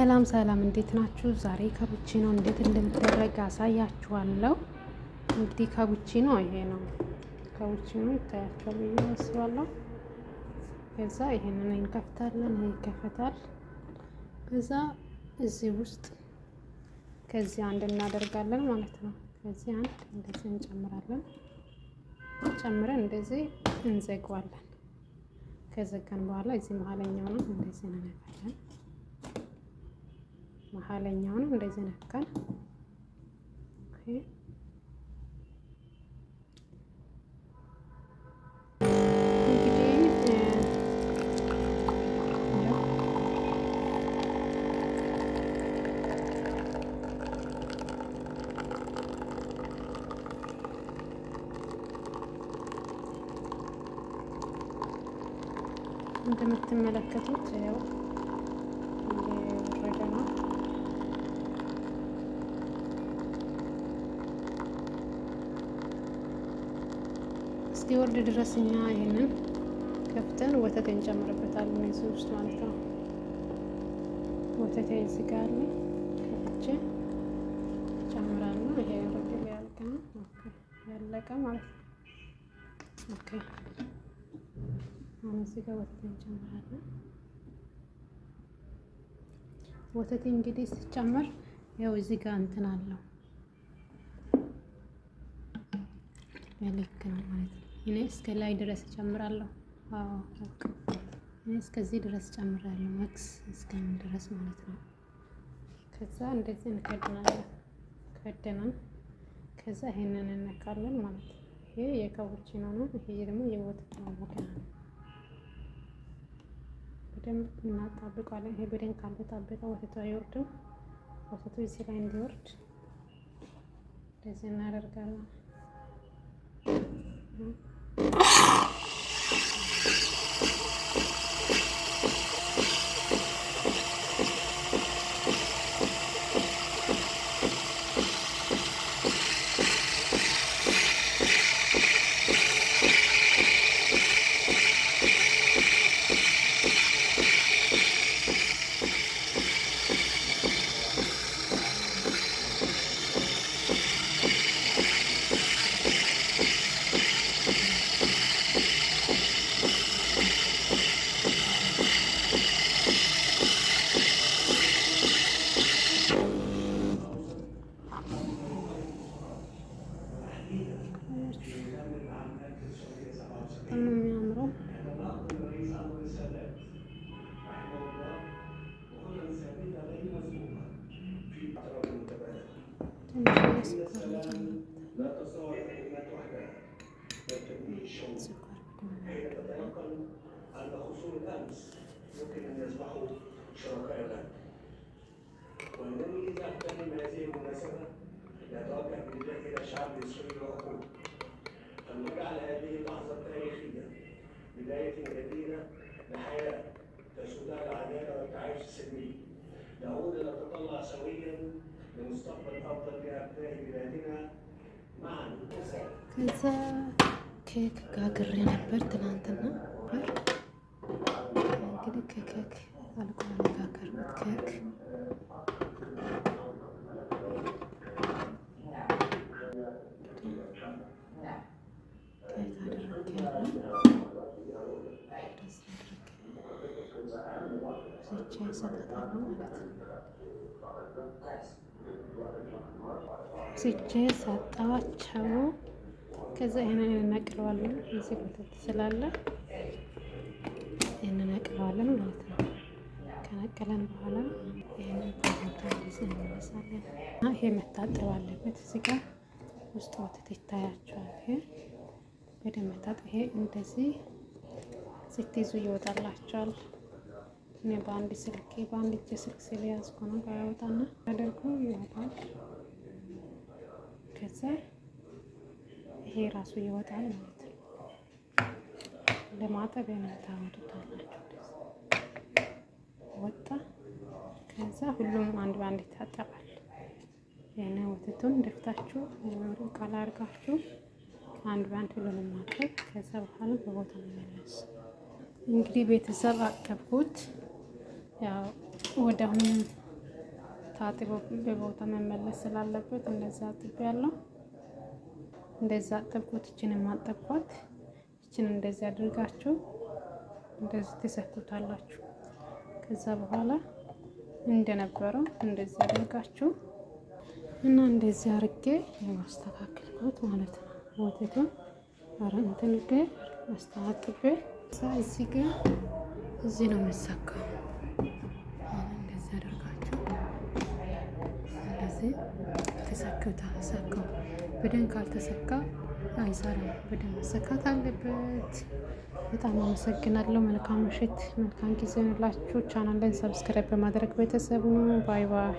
ሰላም ሰላም፣ እንዴት ናችሁ? ዛሬ ካፑቺኖ እንዴት እንደሚደረግ አሳያችኋለሁ። እንግዲህ ካፑቺኖ ይሄ ነው። ካፑቺኖ ይታያችኋል ብዬ አስባለሁ። ከዛ ይሄንን እንከፍታለን። ይሄ ይከፈታል። ከዛ እዚህ ውስጥ ከዚህ አንድ እናደርጋለን ማለት ነው። ከዚህ አንድ እንደዚህ እንጨምራለን። ጨምረን እንደዚህ እንዘጋዋለን። ከዘጋን በኋላ እዚህ መሀለኛው ነው እንደዚህ እንነካለን። መሀለኛውን እንደዚህ ነካን። ኦኬ እንደምትመለከቱት ያው እየወረደ ነው። እስኪወርድ ድረስ እኛ ይሄንን ከፍተን ወተት እንጨምርበታለን እዚህ ውስጥ ማለት ነው። ወተት እዚህ ጋር አለ። ከፍቼ ጨምራለሁ። ይሄ ወርድ ያልቀ ነው። ኦኬ ያለቀ ማለት ነው። ኦኬ አሁን እዚህ ጋር ወተት እንጨምራለን። ወተት እንግዲህ ሲጨመር ያው እዚህ ጋር እንትን አለው ልክ ነው ማለት ነው። እኔ እስከ ላይ ድረስ እጨምራለሁ። አዎ እኔ እስከዚህ ድረስ እጨምራለሁ፣ መክስ እስከምን ድረስ ማለት ነው። ከዛ እንደዚህ እንከድናለን። ከደናን ከዛ ይሄንን እንነካለን ማለት ነው። ይሄ የካፑቺኖ ነው። ይሄ ደግሞ የወተት ማሞቂያ ነው። በደንብ እናጣብቀዋለን። ይሄ በደንብ ካልተጣበቀ ወተቱ አይወርድም። ወተቱ እዚህ ላይ እንዲወርድ እንደዚህ እናደርጋለን። በጣም ነው የሚያምረው። فلنجعل هذه اللحظة التاريخية بداية جديدة لحياة تسودها العدالة والتعايش السلمي. نعود نتطلع سويا لمستقبل أفضل لأبناء بلادنا معا. ከዛ ኬክ ጋግሬ ነበር ትናንትና ነበር። እንግዲህ ከኬክ አልቋል ጋገርኩት ኬክ ስቼ ሰጣቸው። ከዛ ይሄንን እንነቅለዋለን። እዚህ ወተት ስላለ እንነቅለዋለን ማለት ነው። ከነቀለን በኋላ ይሄንን ታዲስ እንመለሳለን። ይሄ መታጠብ አለበት። እዚህ ጋር ውስጥ ወተት ይታያቸዋል። ይሄ በደንብ መታጠብ። ይሄ እንደዚህ ስትይዙ ይወጣላቸዋል። እኔ በአንድ እጅ ስልክ ስለያዝኩ ነው። ባያወጣና አደርጎ ይወጣል። ከዛ ይሄ ራሱ ይወጣል ማለት ነው። ለማጠብ ታወጡታላችሁ። ወጣ። ከዛ ሁሉም አንድ ባንድ ይታጠባል። የኔ ወተቱን ደፍታችሁ ቃል አድርጋችሁ አንድ ባንድ ሁሉንም ማጠብ። ከዛ በኋላ በቦታ መመለስ። እንግዲህ ቤተሰብ አጠብኩት። ያው ወዲያውኑ ታጥቦ በቦታ መመለስ ስላለበት እንደዛ አጥቤያለሁ። እንደዛ አጠብኩት። እችንም አጠብኳት። እችን እንደዚህ አድርጋችሁ እንደዚህ ትሰኩታላችሁ። ከዛ በኋላ እንደነበረው እንደዚህ አድርጋችሁ እና እንደዚህ አርጌ ያስተካክልኩት ማለት ነው። ወተቱን እንትን ግን አስተካክቤ እዚህ ግን እዚህ ነው የምሰካው። እንደዚህ አድርጋችሁ እንደዚህ ተሰካው። በደንብ ካልተሰካ አይሰራም። በደንብ መሰካት አለበት። በጣም አመሰግናለሁ። መልካም ምሽት፣ መልካም ጊዜ ይሁንላችሁ። ቻናልን ሰብስክራይብ በማድረግ ቤተሰቡ ባይ ባይ።